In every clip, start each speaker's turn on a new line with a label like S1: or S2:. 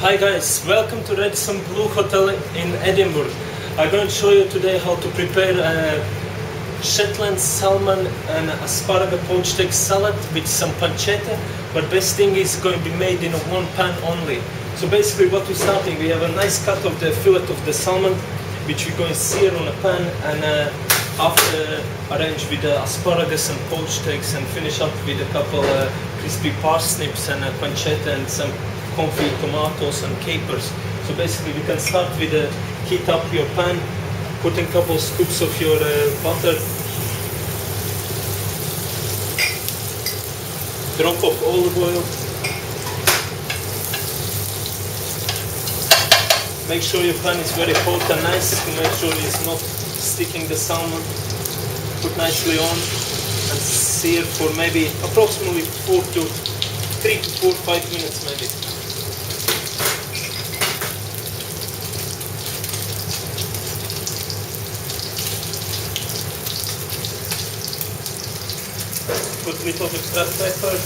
S1: Hi guys, welcome to Radisson Blu Hotel in Edinburgh. I'm going to show you today how to prepare Shetland Salmon and Asparagus Poached egg salad with some pancetta, but best thing is going to be made in one pan only. So basically what we're starting, we have a nice cut of the fillet of the salmon, which we're going to sear on a pan and after arrange with the asparagus and poached eggs and finish up with a couple crispy parsnips and pancetta and some confit tomatoes and capers. So basically we can start with heat up your pan, put in a couple scoops of your butter, drop of olive oil, make sure your pan is very hot and nice to make sure it's not sticking the salmon. Put nicely on and sear for maybe approximately 3 to 4, 5 minutes maybe. Put a little bit of black pepper.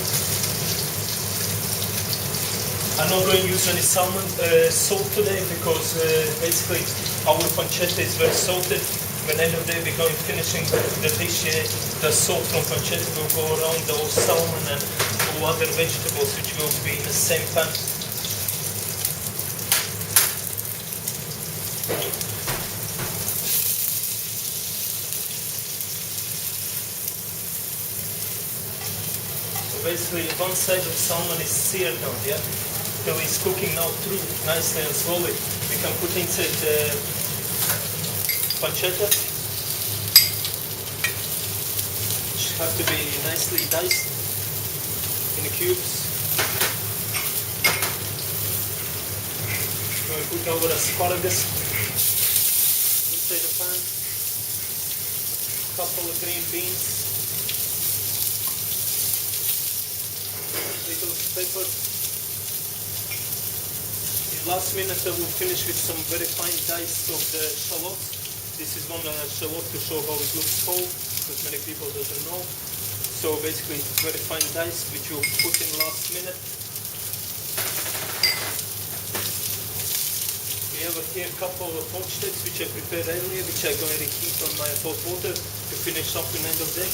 S1: I'm not going to use any salmon salt today because basically our pancetta is very salted. When end of the day we're going finishing the dish, the salt from pancetta will go around the whole salmon and all other vegetables which will be in the same pan. So basically one side of salmon is seared now, yeah? Till it's cooking now through nicely and slowly. We can put inside the pancetta, which have to be nicely diced in the cubes. We're going to put our asparagus inside the pan, a couple of green beans, little pepper. Last minute I will finish with some very fine dice of the shallots. This is one shallot to show how it looks whole, because many people doesn't know. So basically it's very fine dice which we'll put in last minute. We have here a couple of poached eggs which I prepared earlier, which I'm going to reheat on my hot water to finish up in end of day.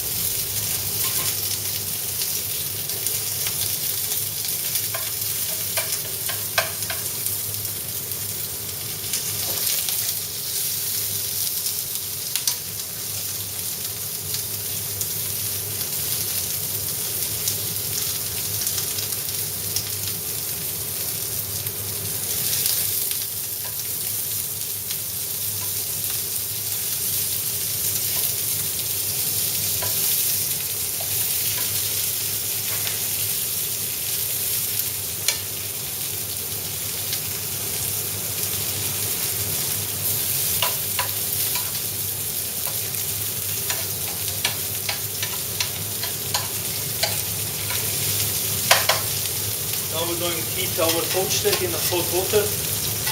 S1: Now we're going to heat our poached egg in a hot water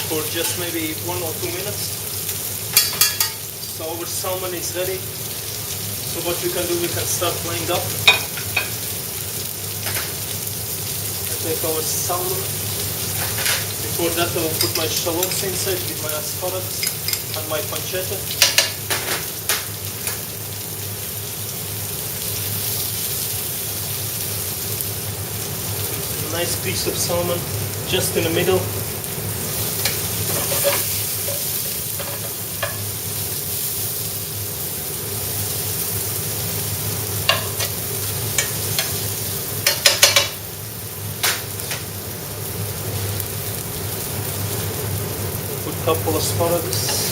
S1: for just maybe 1 or 2 minutes. So our salmon is ready. So what we can do, we can start laying up. I take our salmon. Before that I will put my shallots inside with my asparagus and my pancetta. Nice piece of salmon just in the middle. Put a couple of asparagus.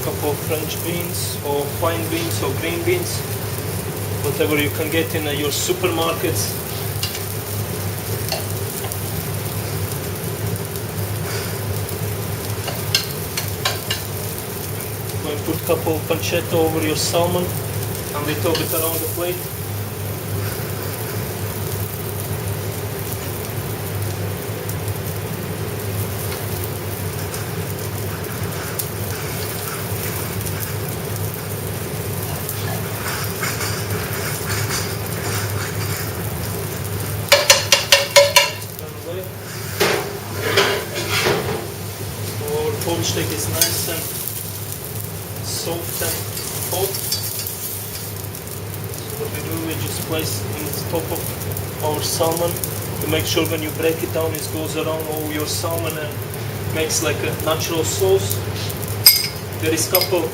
S1: Couple of French beans or fine beans or green beans, whatever you can get in your supermarkets. Going to put a couple of pancetta over your salmon and little bit around the plate. poached egg is nice and soft and hot. So what we do, we just place in the top of our salmon to make sure when you break it down, it goes around all your salmon and makes like a natural sauce. There is couple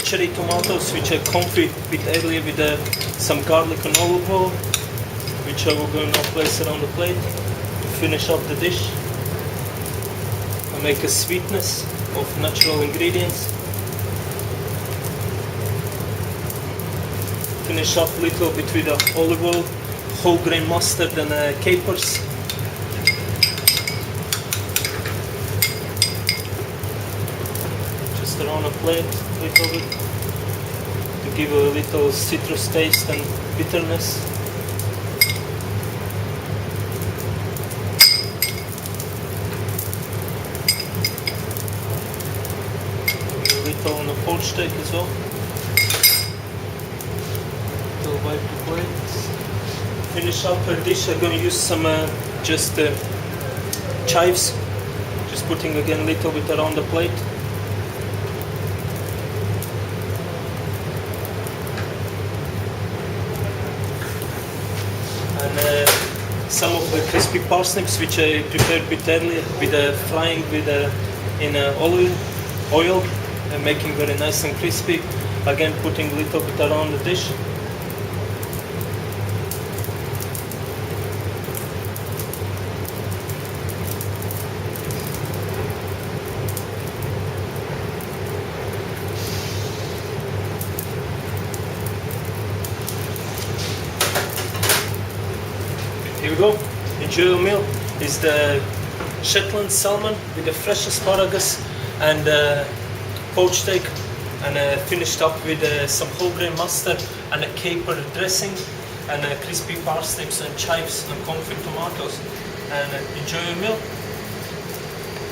S1: cherry tomatoes which I confit a bit earlier with some garlic and olive oil, which I will go now place around the plate to finish up the dish and make a sweetness of natural ingredients. Finish up a little bit with the olive oil, whole grain mustard and capers. Just around a plate, a little bit, to give a little citrus taste and bitterness. A little on the poached egg as well. Wipe the plate. Finish up our dish. I'm going to use some just chives. Just putting again a little bit around the plate. And some of the crispy parsnips which I prepared a bit earlier with frying with in olive oil and making very nice and crispy. Again putting a little bit around the dish. Here we go, enjoy your meal. It's the Shetland salmon with the fresh asparagus and poached egg, and finished up with some whole grain mustard and a caper dressing and crispy parsnips and chives and confit tomatoes. And enjoy your meal.